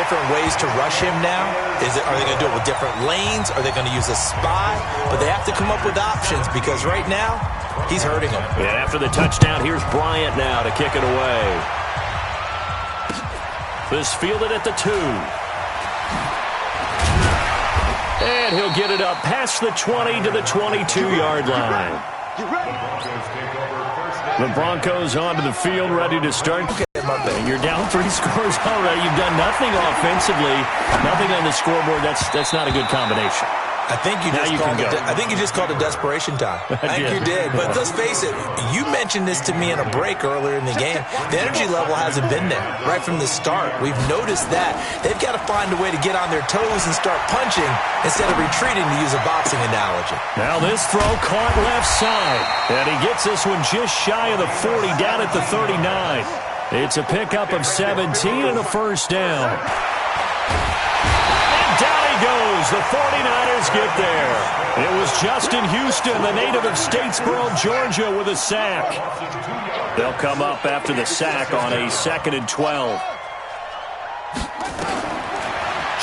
different ways to rush him now. Are they going to do it with different lanes? Are they going to use a spy? But they have to come up with options because right now, he's hurting them. And after the touchdown, here's Bryant now to kick it away. This fielded at the 2. And he'll get it up past the 20 to the 22-yard line. The Broncos onto the field, ready to start. And you're down 3 scores already. You've done nothing offensively, nothing on the scoreboard. That's not a good combination. I think you just called it desperation time. I think you did. But let's face it, you mentioned this to me in a break earlier in the game. The energy level hasn't been there right from the start. We've noticed that. They've got to find a way to get on their toes and start punching instead of retreating, to use a boxing analogy. Now this throw caught left side. And he gets this one just shy of the 40, down at the 39. It's a pickup of 17 and a first down. Goes. The 49ers get there. It was Justin Houston, the native of Statesboro, Georgia, with a sack. They'll come up after the sack on a 2nd and 12.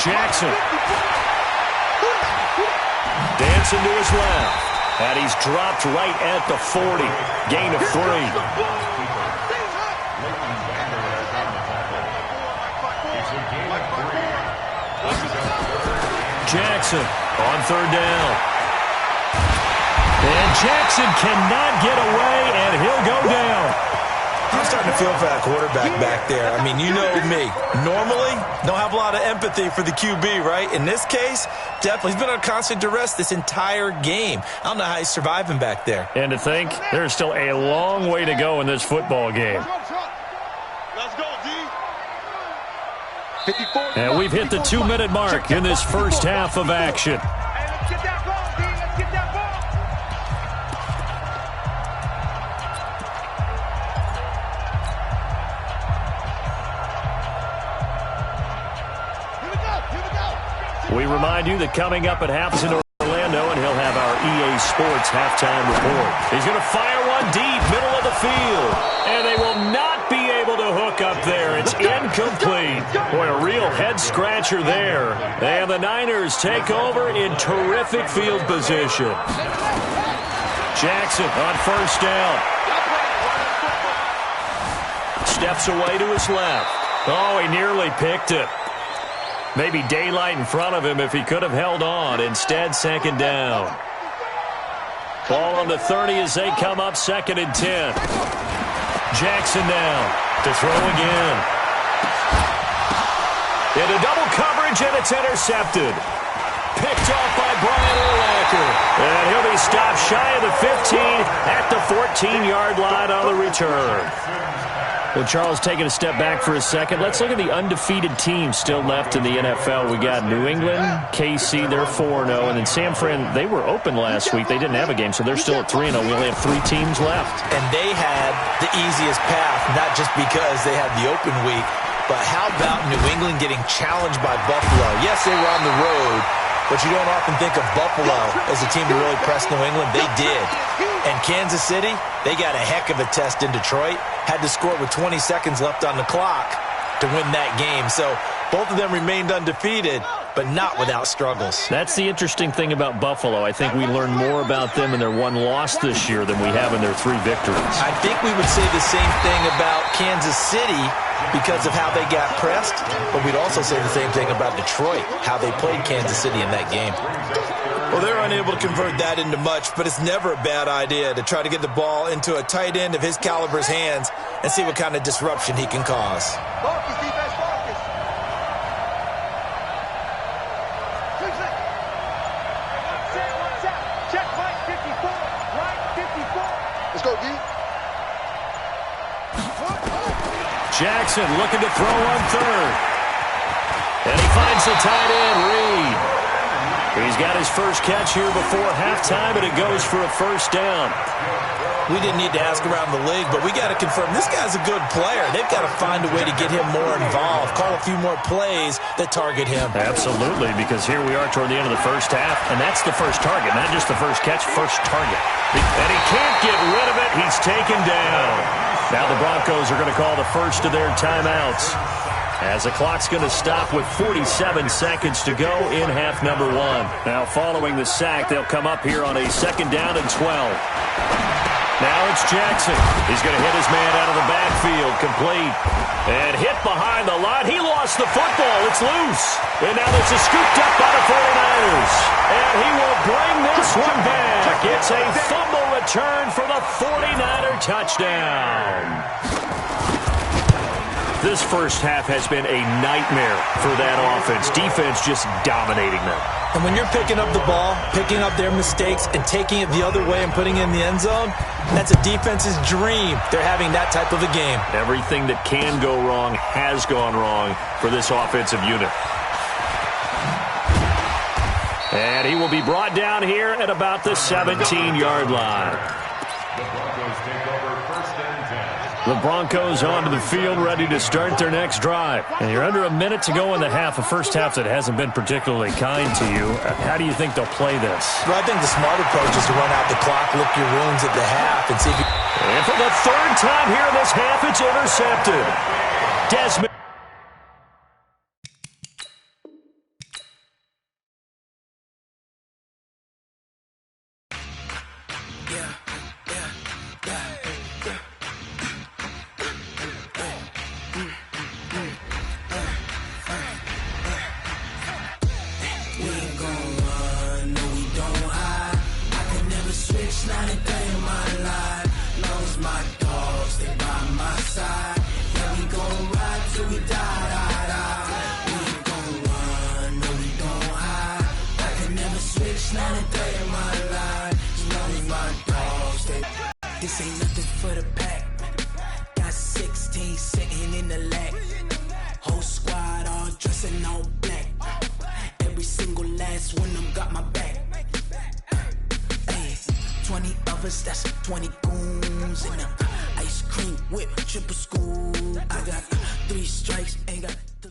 Jackson. Dancing to his left. And he's dropped right at the 40. Gain of 3. Jackson on 3rd down. And Jackson cannot get away, and he'll go down. I'm starting to feel for that quarterback back there. I mean, you know me. Normally, don't have a lot of empathy for the QB, right? In this case, definitely. He's been on constant duress this entire game. I don't know how he's surviving back there. And to think, there's still a long way to go in this football game. And we've hit the 2-minute mark in this first half of action. We remind you that coming up at half in Orlando, and he'll have our EA Sports halftime report. He's going to fire one deep, middle of the field. And they will not be able to hook up there. It's incomplete. Boy, a real head-scratcher there. And the Niners take over in terrific field position. Jackson on 1st down. Steps away to his left. Oh, he nearly picked it. Maybe daylight in front of him if he could have held on. Instead, 2nd down. Ball on the 30 as they come up 2nd and 10. Jackson now to throw again. Into double coverage, and it's intercepted. Picked off by Brian Urlacher. And he'll be stopped shy of the 15 at the 14-yard line on the return. Well, Charles, taking a step back for a second. Let's look at the undefeated teams still left in the NFL. We got New England, KC, they're 4-0. And then San Fran, they were open last week. They didn't have a game, so they're still at 3-0. We only have 3 teams left. And they had the easiest path, not just because they had the open week, but how about New England getting challenged by Buffalo? Yes, they were on the road, but you don't often think of Buffalo as a team to really press New England. They did. And Kansas City, they got a heck of a test in Detroit. Had to score with 20 seconds left on the clock to win that game. So both of them remained undefeated, but not without struggles. That's the interesting thing about Buffalo. I think we learned more about them in their 1 loss this year than we have in their 3 victories. I think we would say the same thing about Kansas City because of how they got pressed, but we'd also say the same thing about Detroit, how they played Kansas City in that game. Well, they're unable to convert that into much, but it's never a bad idea to try to get the ball into a tight end of his caliber's hands and see what kind of disruption he can cause. Let's go, D. Jackson looking to throw on 3rd. And he finds the tight end, Reed. He's got his first catch here before halftime, and it goes for a first down. We didn't need to ask around the league, but we got to confirm this guy's a good player. They've got to find a way to get him more involved, call a few more plays that target him. Absolutely, because here we are toward the end of the first half, and that's the first target, not just the first catch, first target. And he can't get rid of it. He's taken down. Now the Broncos are going to call the first of their timeouts. as the clock's going to stop with 47 seconds to go in half number one. Now following the sack, they'll come up here on a 2nd down and 12. Now it's Jackson. He's going to hit his man out of the backfield, complete. And hit behind the line. He lost the football. It's loose. And now this is scooped up by the 49ers. And he will bring this one back. It's a fumble return for the 49er touchdown. This first half has been a nightmare for that offense. Defense just dominating them. And when you're picking up the ball, picking up their mistakes, and taking it the other way and putting it in the end zone, that's a defense's dream. They're having that type of a game. Everything that can go wrong has gone wrong for this offensive unit. And he will be brought down here at about the 17-yard line. The Broncos onto the field, ready to start their next drive. And you're under a minute to go in the half, a first half that hasn't been particularly kind to you. How do you think they'll play this? Well, I think the smart approach is to run out the clock, lick your wounds at the half, and see if you... And for the 3rd time here in this half, it's intercepted. Desmond. This ain't nothing for the pack. Got 16 sitting in the lap. Whole squad all dressing all black. Every single last one of them got my back. Hey, 20 of us, that's 20 goons in the ice cream whip, triple scoop. I got 3 strikes, ain't got the...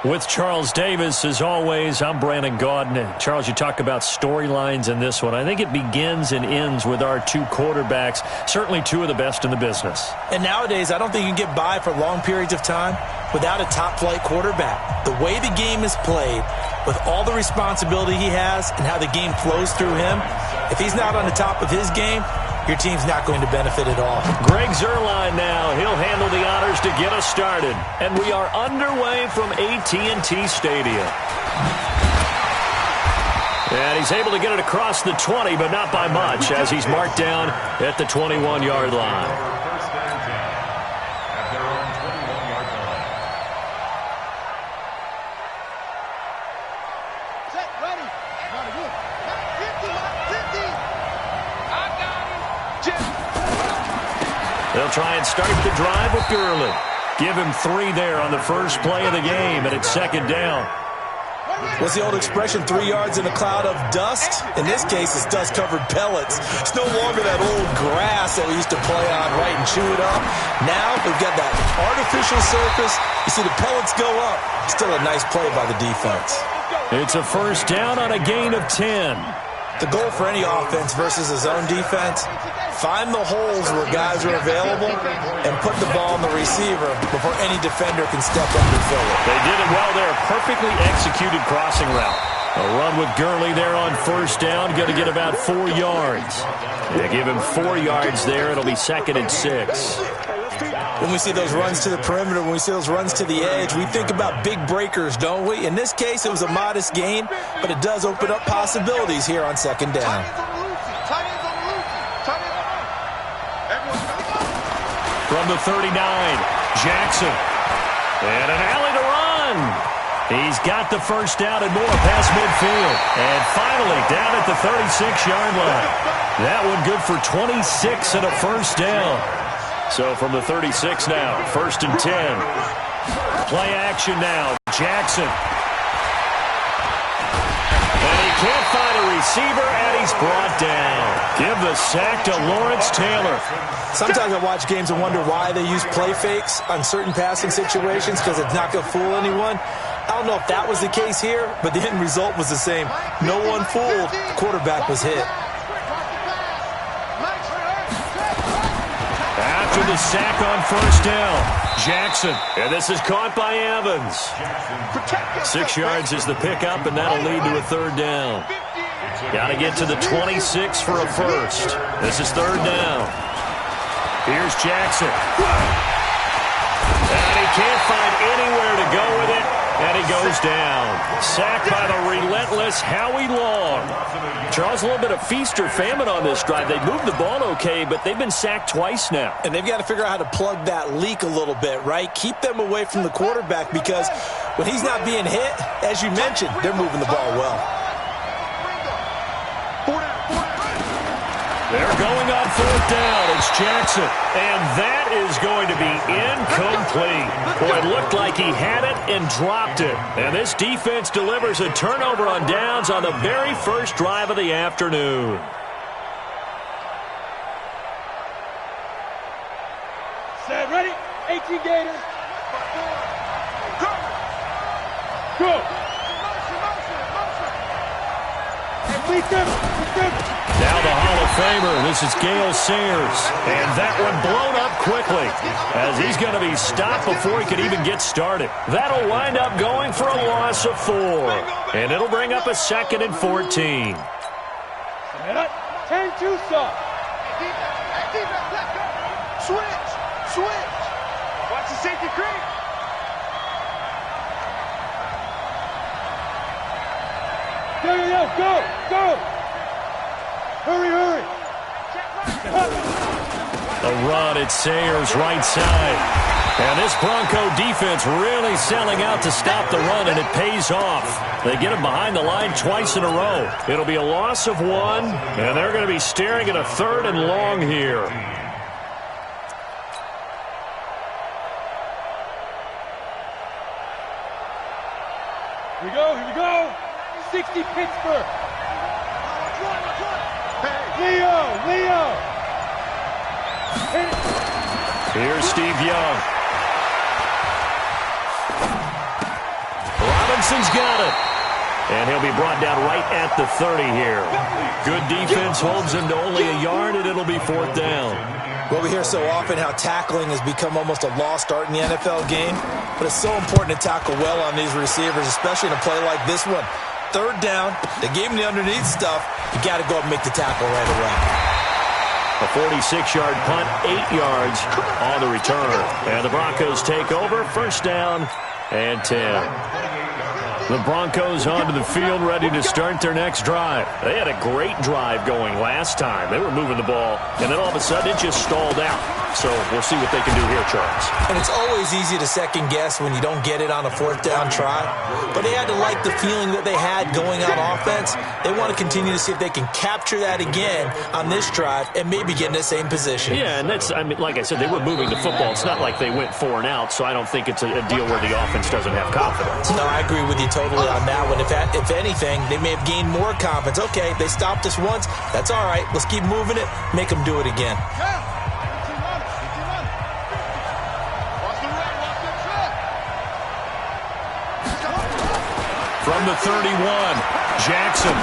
With Charles Davis, as always, I'm Brandon Gaudin. Charles, you talk about storylines in this one. I think it begins and ends with our 2 quarterbacks, certainly 2 of the best in the business. And nowadays, I don't think you can get by for long periods of time without a top-flight quarterback. The way the game is played, with all the responsibility he has and how the game flows through him, if he's not on the top of his game, your team's not going to benefit at all. Greg Zuerlein now. He'll handle the honors to get us started. And we are underway from AT&T Stadium. And he's able to get it across the 20, but not by much, as he's marked down at the 21-yard line. They'll try and start the drive with Gurley. Give him 3 there on the first play of the game, and it's 2nd down. What's the old expression, 3 yards in a cloud of dust? In this case, it's dust-covered pellets. It's no longer that old grass that we used to play on, right, and chew it up. Now we've got that artificial surface. You see the pellets go up. Still a nice play by the defense. It's a first down on a gain of 10. The goal for any offense versus a zone defense, find the holes where guys are available and put the ball on the receiver before any defender can step up and fill it. They did it well there. Perfectly executed crossing route. A run with Gurley there on first down. Going to get about 4 yards. They give him 4 yards there. It'll be 2nd and 6. When we see those runs to the perimeter, when we see those runs to the edge, we think about big breakers, don't we? In this case, it was a modest gain, but it does open up possibilities here on 2nd down. From the 39, Jackson. And an alley to run. He's got the first down and more past midfield. And finally, down at the 36-yard line. That one good for 26 and a first down. So from the 36 now, 1st and 10. Play action now. Jackson. And he can't find a receiver, and he's brought down. Give the sack to Lawrence Taylor. Sometimes I watch games and wonder why they use play fakes on certain passing situations, because it's not going to fool anyone. I don't know if that was the case here, but the end result was the same. No one fooled. The quarterback was hit. At after the sack on first down. Jackson, and this is caught by Evans. 6 yards is the pickup, and that'll lead to a third down. Got to get to the 26 for a first. This is third down. Here's Jackson. And he can't find anywhere to go with it, and he goes down. Sacked by the relentless Howie Long. Charles, a little bit of feast or famine on this drive. They moved the ball okay, but they've been sacked twice now. And they've got to figure out how to plug that leak a little bit, right? Keep them away from the quarterback, because when he's not being hit, as you mentioned, they're moving the ball well. They're going on fourth down. It's Jackson. And that is going to be incomplete. Boy, it looked like he had it and dropped it. And this defense delivers a turnover on downs on the very first drive of the afternoon. Set, ready? 18 Gators. Go. And beat them. Now the Hall of Famer, this is Gale Sayers. And that one blown up quickly as he's going to be stopped before he can even get started. That'll wind up going for a loss of 4. And it'll bring up a 2nd and 14. 10-2 stop. Switch. Watch the safety creep. Go. Hurry. A run at Sayers' right side. And this Bronco defense really selling out to stop the run, and it pays off. They get him behind the line twice in a row. It'll be a loss of 1, and they're going to be staring at a 3rd and long here. Here we go. 60 Pittsburgh. Leo. Here's Steve Young. Robinson's got it. And he'll be brought down right at the 30 here. Good defense holds him to only a yard, and it'll be 4th down. Well, we hear so often how tackling has become almost a lost art in the NFL game, but it's so important to tackle well on these receivers, especially in a play like this one. 3rd down, they gave him the underneath stuff. You got to go up and make the tackle right away. A 46-yard punt, 8 yards on the return. And the Broncos take over, 1st down and 10. The Broncos onto the field, ready to start their next drive. They had a great drive going last time. They were moving the ball, and then all of a sudden it just stalled out. So we'll see what they can do here, Charles. And it's always easy to second guess when you don't get it on a 4th down try. But they had to like the feeling that they had going on offense. They want to continue to see if they can capture that again on this drive and maybe get in the same position. Yeah, and like I said, they were moving the football. It's not like they went 4 and out, so I don't think it's a deal where the offense doesn't have confidence. No, I agree with you totally on that one. If anything, they may have gained more confidence. Okay, they stopped us once. That's all right. Let's keep moving it. Make them do it again. From the 31, Jackson.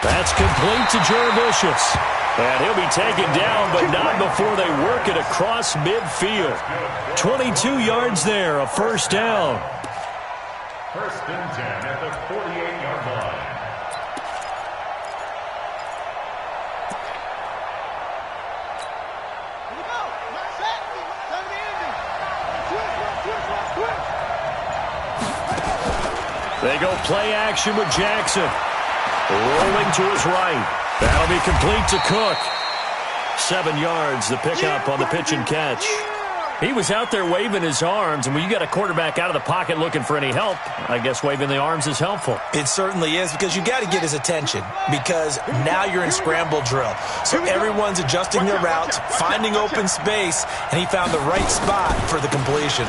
That's complete to Jervicius. And he'll be taken down, but not before they work it across midfield. 22 yards there, a 1st down. 1st and 10 at the 48-yard line. Here we go. Set. Time to end it. Switch. They go play action with Jackson. Rolling to his right. That'll be complete to Cook. 7 yards, the pickup on the pitch and catch. He was out there waving his arms, and when you got a quarterback out of the pocket looking for any help, I guess waving the arms is helpful. It certainly is, because you got to get his attention, because now you're in scramble drill. So everyone's adjusting their routes, finding open space, and he found the right spot for the completion.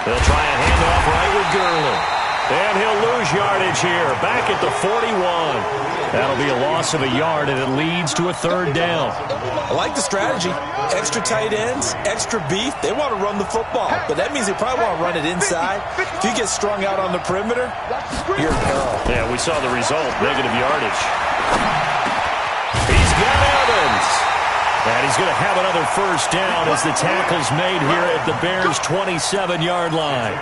They'll try a handoff right with Gurley. And he'll lose yardage here, back at the 41. That'll be a loss of a yard, and it leads to a 3rd down. I like the strategy. Extra tight ends, extra beef. They want to run the football, but that means they probably want to run it inside. If you get strung out on the perimeter, you're in peril. Yeah, we saw the result, negative yardage. He's got Evans. And he's going to have another first down as the tackle's made here at the Bears' 27-yard line.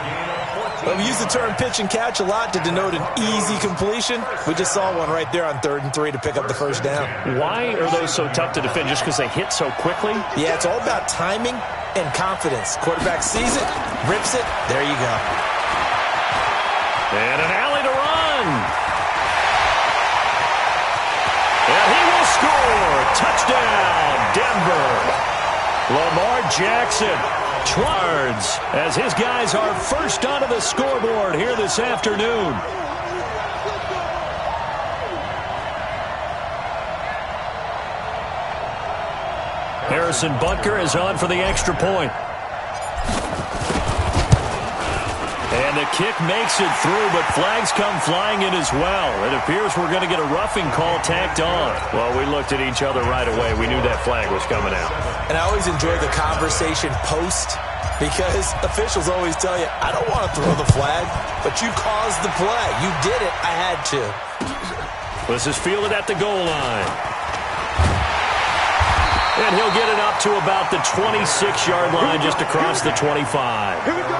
Well, we use the term pitch and catch a lot to denote an easy completion. We just saw one right there on 3rd and 3 to pick up the first down. Why are those so tough to defend? Just because they hit so quickly? Yeah, it's all about timing and confidence. Quarterback sees it, rips it, there you go. And an alley to run. And he will score. Touchdown, Denver. Lamar Jackson. Yards as his guys are first onto the scoreboard here this afternoon. Harrison Butker is on for the extra point. And the kick makes it through, but flags come flying in as well. It appears we're going to get a roughing call tacked on. Well, we looked at each other right away. We knew that flag was coming out. And I always enjoy the conversation post because officials always tell you, I don't want to throw the flag, but you caused the play. You did it. I had to. This is fielded at the goal line. And he'll get it up to about the 26-yard line, just across the 25. Here we go.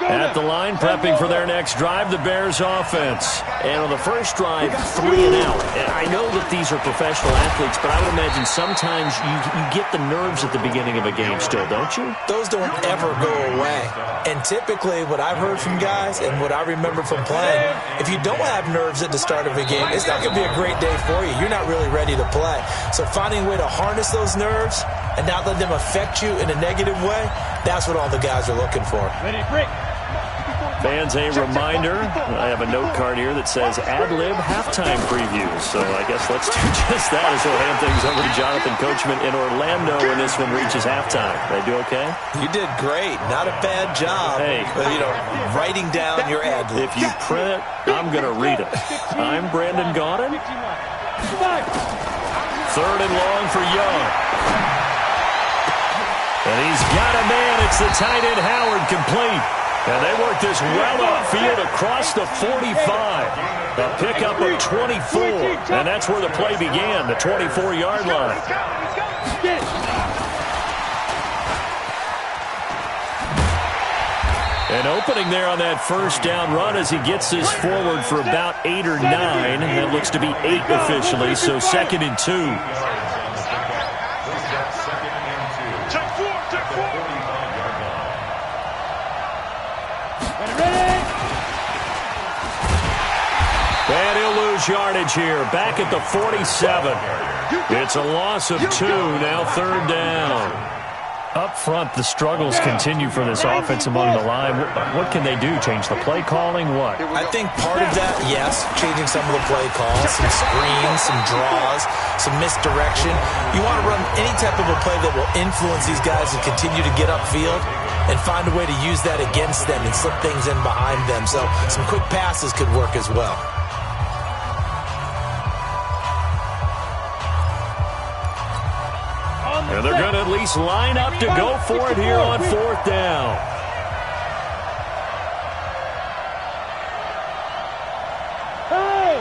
At the line, prepping for their next drive, the Bears offense. And on the first drive, 3 and out. And I know that these are professional athletes, but I would imagine sometimes you get the nerves at the beginning of a game still, don't you? Those don't ever go away. And typically what I've heard from guys and what I remember from playing, if you don't have nerves at the start of a game, it's not going to be a great day for you. You're not really ready to play. So finding a way to harness those nerves and not let them affect you in a negative way, that's what all the guys are looking for. Ready, break. Fans, a reminder, I have a note card here that says ad-lib halftime previews. So I guess let's do just that as we'll hand things over to Jonathan Coachman in Orlando when this one reaches halftime. They do okay? You did great. Not a bad job. Hey. But, writing down your ad-lib. If you print it, I'm going to read it. I'm Brandon Gaudin. 3rd and long for Young. And he's got a man. It's the tight end Howard, complete. And they work this well upfield across the 45. A pickup of 24. And that's where the play began, the 24-yard line. An opening there on that first down run as he gets this forward for about 8 or 9. That looks to be 8 officially, so 2nd and 2. And he'll lose yardage here. Back at the 47. It's a loss of 2. Now 3rd down. Up front, the struggles continue for this offense among the line. What can they do? Change the play calling? What? I think part of that, yes, changing some of the play calls, some screens, some draws, some misdirection. You want to run any type of a play that will influence these guys and continue to get upfield and find a way to use that against them and slip things in behind them. So some quick passes could work as well. And they're going to at least line up to go for it here on 4th down. Hey!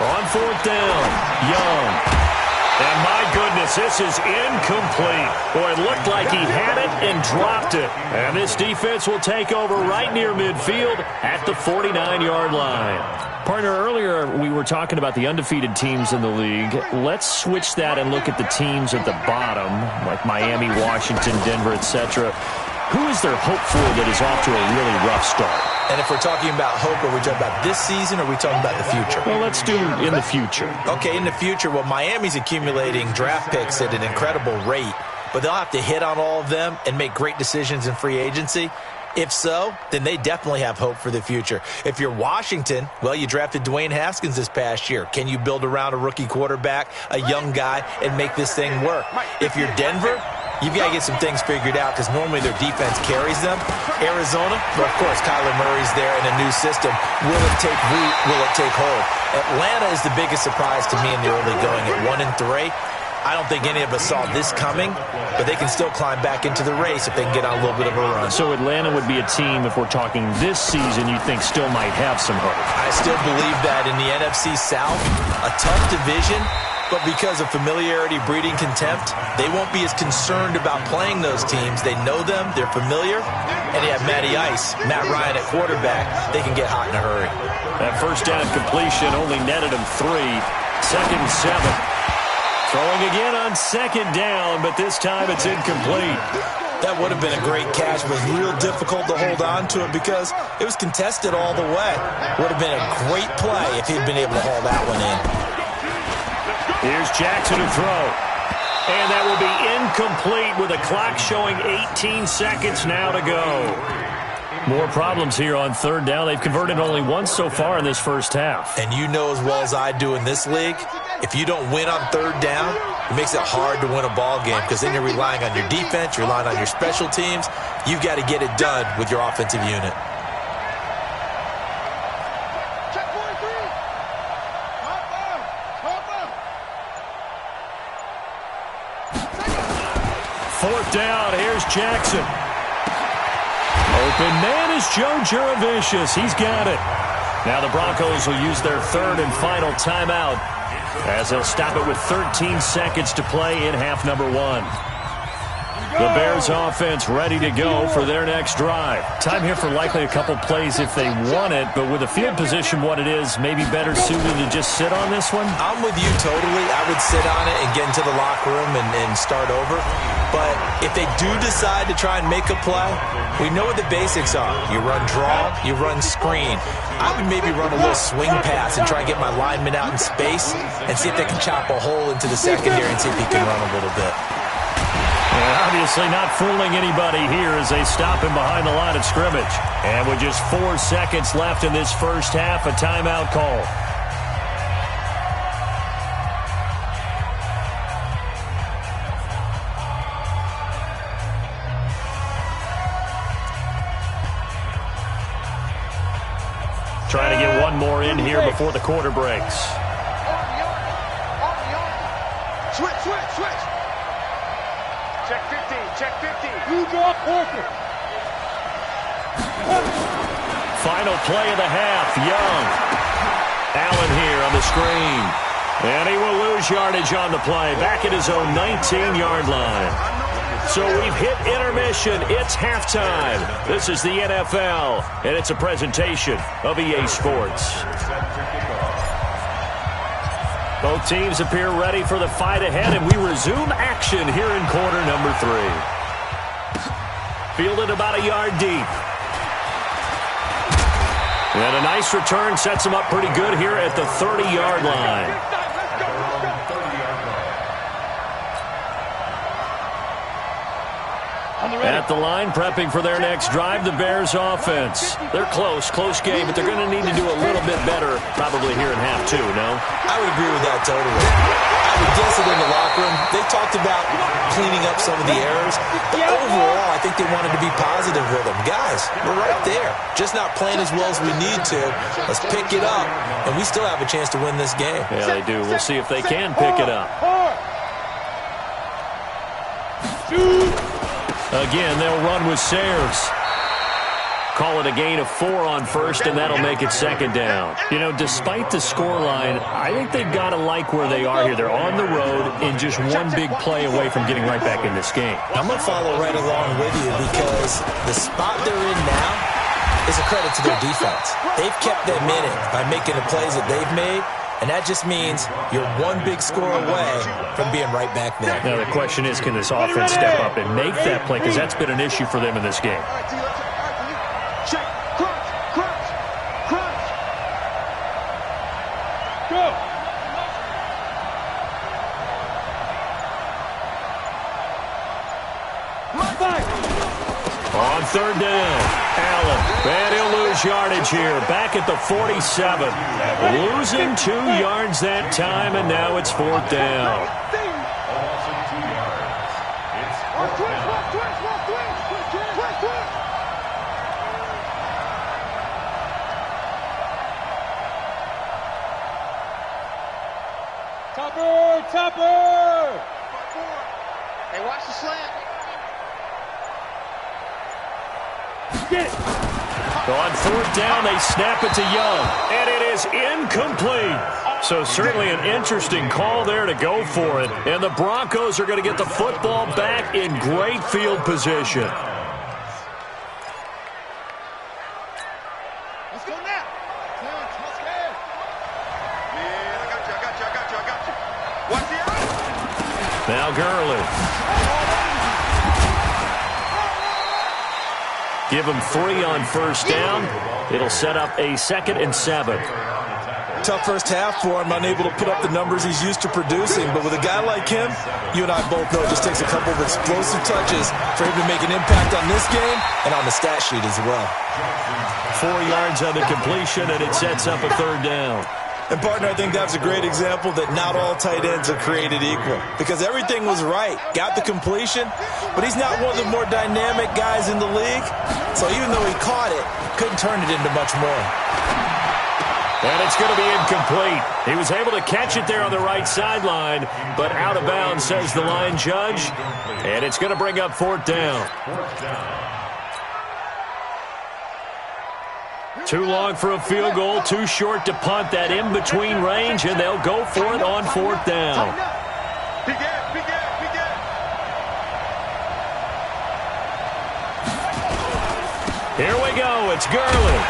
On 4th down, Young. And my goodness, this is incomplete. Boy, it looked like he had it and dropped it. And this defense will take over right near midfield at the 49-yard line. Partner, earlier we were talking about the undefeated teams in the league. Let's switch that and look at the teams at the bottom, like Miami, Washington, Denver, etc. Who is there hope for that is off to a really rough start? And if we're talking about hope, are we talking about this season or are we talking about the future? Well, let's do in the future. Okay, in the future, well, Miami's accumulating draft picks at an incredible rate, but they'll have to hit on all of them and make great decisions in free agency. If so, then they definitely have hope for the future. If you're Washington, well, you drafted Dwayne Haskins this past year. Can you build around a rookie quarterback, a young guy, and make this thing work? If you're Denver, you've got to get some things figured out because normally their defense carries them. Arizona, well, of course, Kyler Murray's there in a new system. Will it take root? Will it take hold? Atlanta is the biggest surprise to me in the early going at 1-3. I don't think any of us saw this coming, but they can still climb back into the race if they can get on a little bit of a run. So Atlanta would be a team, if we're talking this season, you think still might have some hope? I still believe that in the NFC South, a tough division, but because of familiarity breeding contempt, they won't be as concerned about playing those teams. They know them, they're familiar, and you have Matty Ice, Matt Ryan at quarterback. They can get hot in a hurry. That first down completion only netted him 3. 2nd and 7. Throwing again on 2nd down, but this time it's incomplete. That would have been a great catch, but it was real difficult to hold on to it because it was contested all the way. Would have been a great play if he'd been able to haul that one in. Here's Jackson to throw. And that will be incomplete with the clock showing 18 seconds now to go. More problems here on 3rd down. They've converted only once so far in this first half. And you know as well as I do in this league, if you don't win on 3rd down, it makes it hard to win a ball game because then you're relying on your defense, you're relying on your special teams. You've got to get it done with your offensive unit. Fourth down, here's Jackson. Open man is Joe Juravicius. He's got it. Now the Broncos will use their 3rd and final timeout as they'll stop it with 13 seconds to play in half number 1. The Bears offense ready to go for their next drive. Time here for likely a couple plays if they want it, but with the field position what it is, maybe better suited to just sit on this one? I'm with you totally. I would sit on it and get into the locker room and start over. But if they do decide to try and make a play, we know what the basics are. You run draw, you run screen. I would maybe run a little swing pass and try and get my lineman out in space and see if they can chop a hole into the secondary and see if he can run a little bit. And obviously not fooling anybody here as they stop him behind the line of scrimmage. And with just 4 seconds left in this first half, a timeout call. Trying to get one more in here before the quarter breaks. Switch. Check 50, check 50. You drop Orchard. Final play of the half, Young. Allen here on the screen. And he will lose yardage on the play, back at his own 19-yard line. So we've hit intermission. It's halftime. This is the NFL, and it's a presentation of EA Sports. Both teams appear ready for the fight ahead, and we resume action here in quarter number 3. Fielded about a yard deep. And a nice return sets him up pretty good here at the 30-yard line. At the line, prepping for their next drive, the Bears offense. They're close game, but they're going to need to do a little bit better probably here in half 2, no? I would agree with that totally. I would guess it in the locker room. They talked about cleaning up some of the errors, but overall, I think they wanted to be positive with them. Guys, we're right there. Just not playing as well as we need to. Let's pick it up, and we still have a chance to win this game. Yeah, they do. We'll see if they can pick it up. Again, they'll run with Sayers. Call it a gain of 4 on first, and that'll make it 2nd down. You know, despite the scoreline, I think they've got to like where they are here. They're on the road and just one big play away from getting right back in this game. I'm going to follow right along with you because the spot they're in now is a credit to their defense. They've kept them in it by making the plays that they've made. And that just means you're one big score away from being right back there. Now the question is, can this offense step up and make that play? Because that's been an issue for them in this game. Check. Crunch. Go. On 3rd down, Allen. And he'll lose yardage here. Back at the 47. Losing 2 yards that time, and now it's 4th down. Topper! Hey, watch the slant. On fourth down, they snap it to Young, and it is incomplete. So certainly an interesting call there to go for it. And the Broncos are going to get the football back in great field position. Let's go now. Let's go. Yeah, I got you. Watch the out. Now Gurley. Give him 3 on first down. It'll set up a 2nd and 7. Tough first half for him, unable to put up the numbers he's used to producing. But with a guy like him, you and I both know it just takes a couple of explosive touches for him to make an impact on this game and on the stat sheet as well. 4 yards on the completion, and it sets up a 3rd down. And, partner, I think that's a great example that not all tight ends are created equal. Because everything was right. Got the completion, but he's not one of the more dynamic guys in the league. So even though he caught it, couldn't turn it into much more. And it's going to be incomplete. He was able to catch it there on the right sideline, but out of bounds, says the line judge. And it's going to bring up 4th down. Too long for a field goal, too short to punt that in-between range, and they'll go for it on 4th down. Here we go, it's Gurley.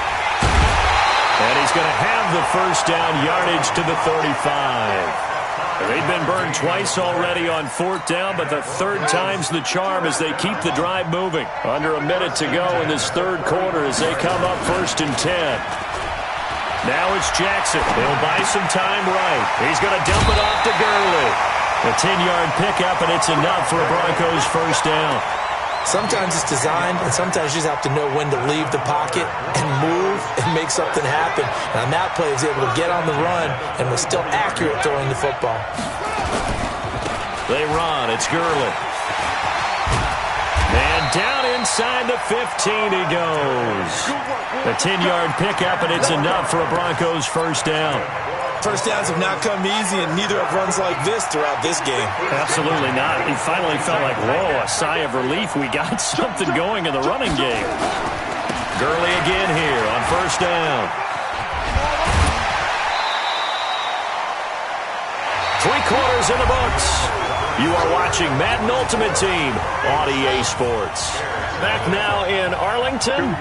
And he's going to have the first down yardage to the 35. They've been burned twice already on 4th down, but the 3rd time's the charm as they keep the drive moving. Under a minute to go in this 3rd quarter as they come up 1st and 10. Now it's Jackson. He'll buy some time right. He's going to dump it off to Gurley. A 10-yard pickup, and it's enough for a Broncos first down. Sometimes it's designed, and sometimes you just have to know when to leave the pocket and move and make something happen. And on that play, he was able to get on the run and was still accurate throwing the football. They run. It's Gurley. And down inside the 15 he goes. A 10-yard pickup, and it's enough for a Broncos first down. First downs have not come easy, and neither have runs like this throughout this game. Absolutely not. He finally felt like, whoa, a sigh of relief. We got something going in the running game. Gurley again here on first down. 3 quarters in the books. You are watching Madden Ultimate Team on EA Sports. Back now in Arlington.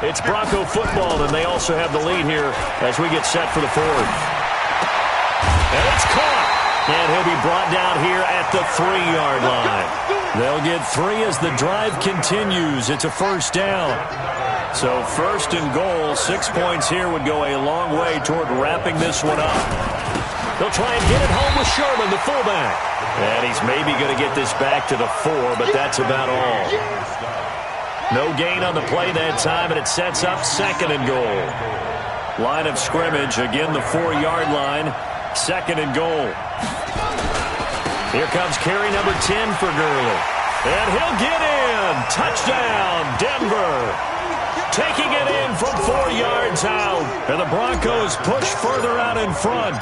It's Bronco football, and they also have the lead here as we get set for the 4th. And it's caught. And he'll be brought down here at the 3-yard line. They'll get 3 as the drive continues. It's a first down. So 1st and goal, 6 points here would go a long way toward wrapping this one up. They'll try and get it home with Sherman, the fullback. And he's maybe going to get this back to the 4, but that's about all. No gain on the play that time, and it sets up 2nd and goal. Line of scrimmage, again the 4-yard line. 2nd and goal. Here comes carry number 10 for Gurley. And he'll get in. Touchdown, Denver. Taking it in from 4 yards out. And the Broncos push further out in front.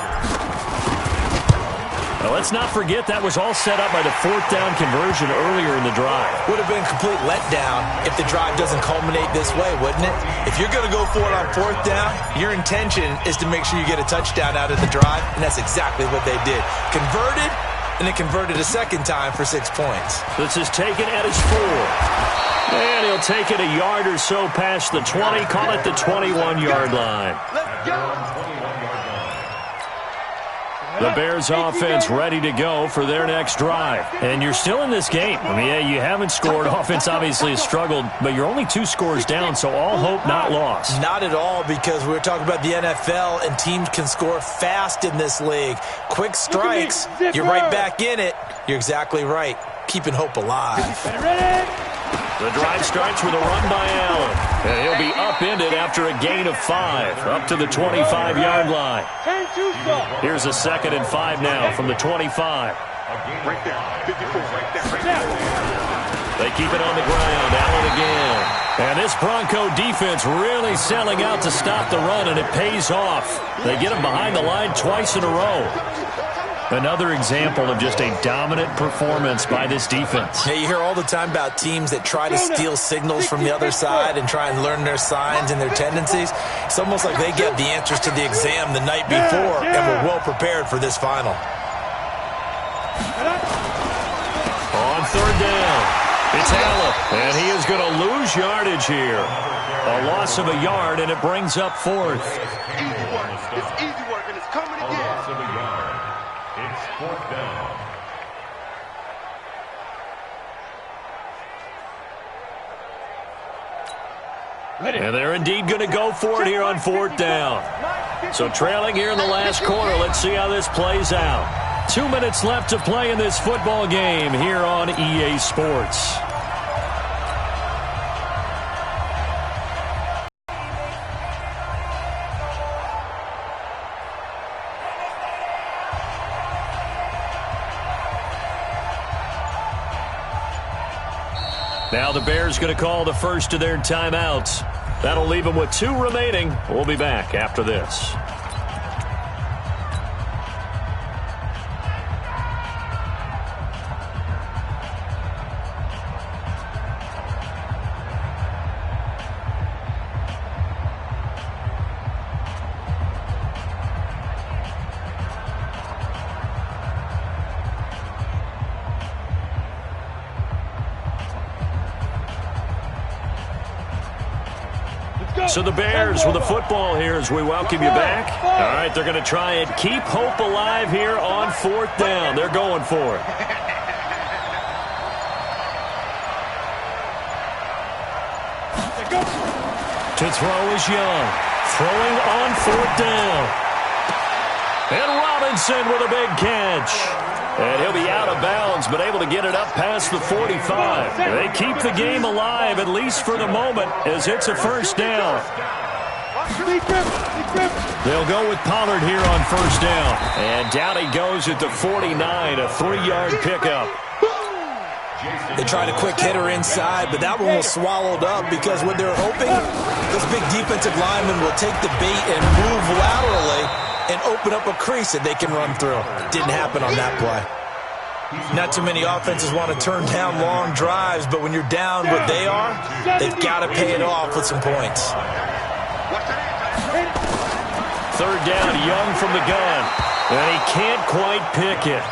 Now, let's not forget that was all set up by the 4th down conversion earlier in the drive. Would have been a complete letdown if the drive doesn't culminate this way, wouldn't it? If you're going to go for it on 4th down, your intention is to make sure you get a touchdown out of the drive, and that's exactly what they did. Converted, and it converted a 2nd time for 6 points. This is taken at his 4. And he'll take it a yard or so past the 20, call it the 21-yard line. Let's go. The Bears offense ready to go for their next drive. And you're still in this game. I mean, yeah, you haven't scored. Offense obviously has struggled, but you're only 2 scores down, so all hope not lost. Not at all, because we were talking about the NFL, and teams can score fast in this league. Quick strikes, you're right back in it. You're exactly right. Keeping hope alive. The drive starts with a run by Allen. And he'll be upended after a gain of 5, up to the 25-yard line. Here's a 2nd and 5 now from the 25. Right there. 54 right there. They keep it on the ground. Allen again. And this Bronco defense really selling out to stop the run, and it pays off. They get him behind the line twice in a row. Another example of just a dominant performance by this defense. Yeah, you hear all the time about teams that try to steal signals from the other side and try and learn their signs and their tendencies. It's almost like they get the answers to the exam the night before and were well prepared for this final. On third down, it's Allen, and he is going to lose yardage here. A loss of a yard, and it brings up fourth. Easy work. It's easy work, and it's coming again. A loss of a yard. It's fourth down. And they're indeed going to go for it here on fourth down. So trailing here in the last quarter, let's see how this plays out. 2 minutes left to play in this football game here on EA Sports. Now the Bears going to call the first of their timeouts. That'll leave them with 2 remaining. We'll be back after this. So the Bears with the football here as we welcome you back. All right, they're going to try and keep hope alive here on fourth down. They're going for it. To throw is Young. Throwing on fourth down. And Robinson with a big catch. And he'll be out of bounds, but able to get it up past the 45. They keep the game alive, at least for the moment, as it's a first down. They'll go with Pollard here on first down. And down he goes at the 49, a 3-yard pickup. They tried a quick hitter inside, but that one was swallowed up because what they're hoping, those big defensive linemen will take the bait and move laterally and open up a crease that they can run through. Didn't happen on that play. Not too many offenses want to turn down long drives, but when you're down what they are, they've got to pay it off with some points. Third down, Young from the gun, and he can't quite pick it.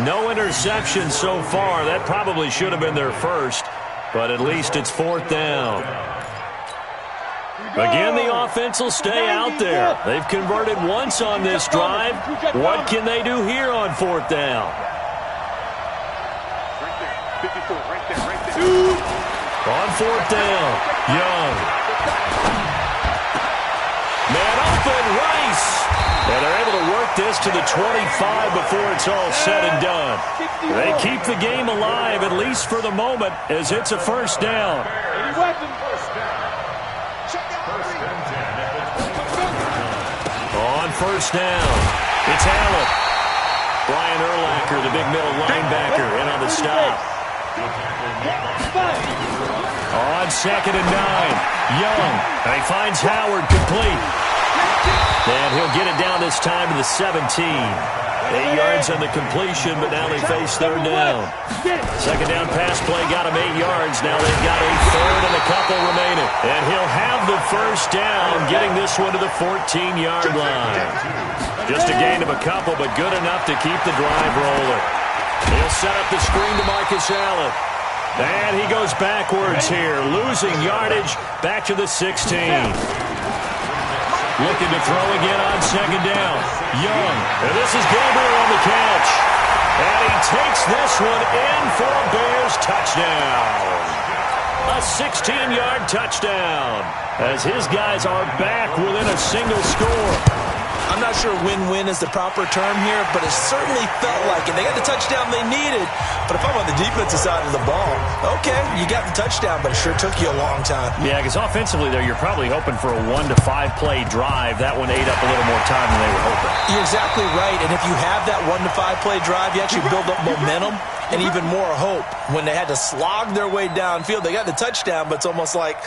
No interception so far. That probably should have been their first, but at least it's fourth down. Again, the offense will stay out there. They've converted once on this drive. What can they do here on fourth down? On fourth down, Young. Man open, Rice. And they're able to work this to the 25 before it's all said and done. They keep the game alive, at least for the moment, as it's a first down. On first down, it's Allen. Brian Urlacher, the big middle linebacker, in on the stop. On second and 9, Young. And he finds Howard complete. And he'll get it down this time to the 17. 8 yards on the completion, but now they face third down. Second down pass play got him 8 yards. Now they've got a third and a couple remaining. And he'll have the first down, getting this one to the 14-yard line. Just a gain of a couple, but good enough to keep the drive rolling. He'll set up the screen to Marcus Allen. And he goes backwards here, losing yardage back to the 16. Looking to throw again on second down. Young. And this is Gabriel on the catch. And he takes this one in for a Bears touchdown. A 16-yard touchdown. As his guys are back within a single score. I'm not sure win-win is the proper term here, but it certainly felt like it. They got the touchdown they needed, but if I'm on the defensive side of the ball, okay, you got the touchdown, but it sure took you a long time. Yeah, because offensively there, you're probably hoping for a 1 to 5 play drive. That one ate up a little more time than they were hoping. You're exactly right, and if you have that 1 to 5 play drive, you actually build up momentum and even more hope. When they had to slog their way downfield, they got the touchdown, but it's almost like,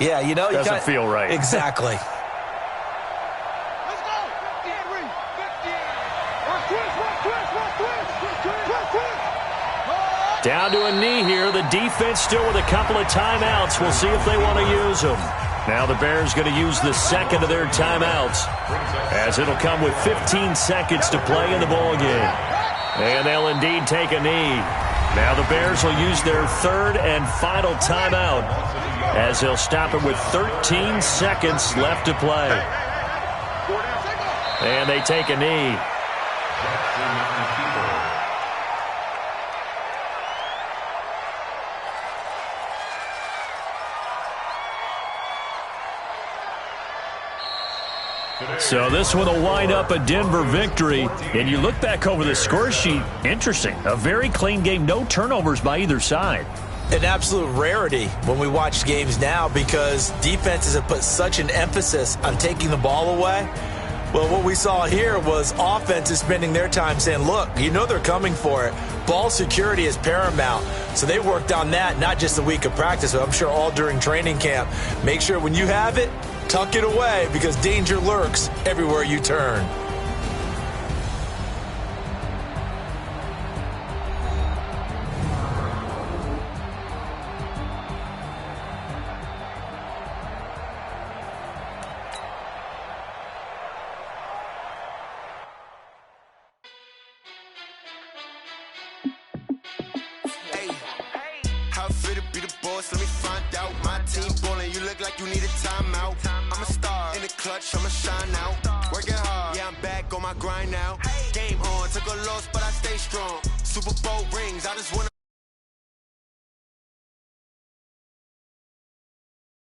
yeah, you know, doesn't feel right. Exactly. Down to a knee here. The defense still with a couple of timeouts. We'll see if they want to use them. Now the Bears going to use the second of their timeouts, as it'll come with 15 seconds to play in the ballgame. And they'll indeed take a knee. Now the Bears will use their third and final timeout, as they'll stop it with 13 seconds left to play. And they take a knee. So this one will wind up a Denver victory. And you look back over the score sheet, interesting. A very clean game, no turnovers by either side. An absolute rarity when we watch games now, because defenses have put such an emphasis on taking the ball away. Well, what we saw here was offenses spending their time saying, look, you know they're coming for it. Ball security is paramount. So they worked on that, not just a week of practice, but I'm sure all during training camp. Make sure when you have it, tuck it away, because danger lurks everywhere you turn. How fit to be the boss? Let me find out. My team ballin', you look like you need a timeout. I'm a star in the clutch, I'ma shine out. Working hard, yeah, I'm back on my grind now. Game on, took a loss, but I stay strong. Super Bowl rings, I just wanna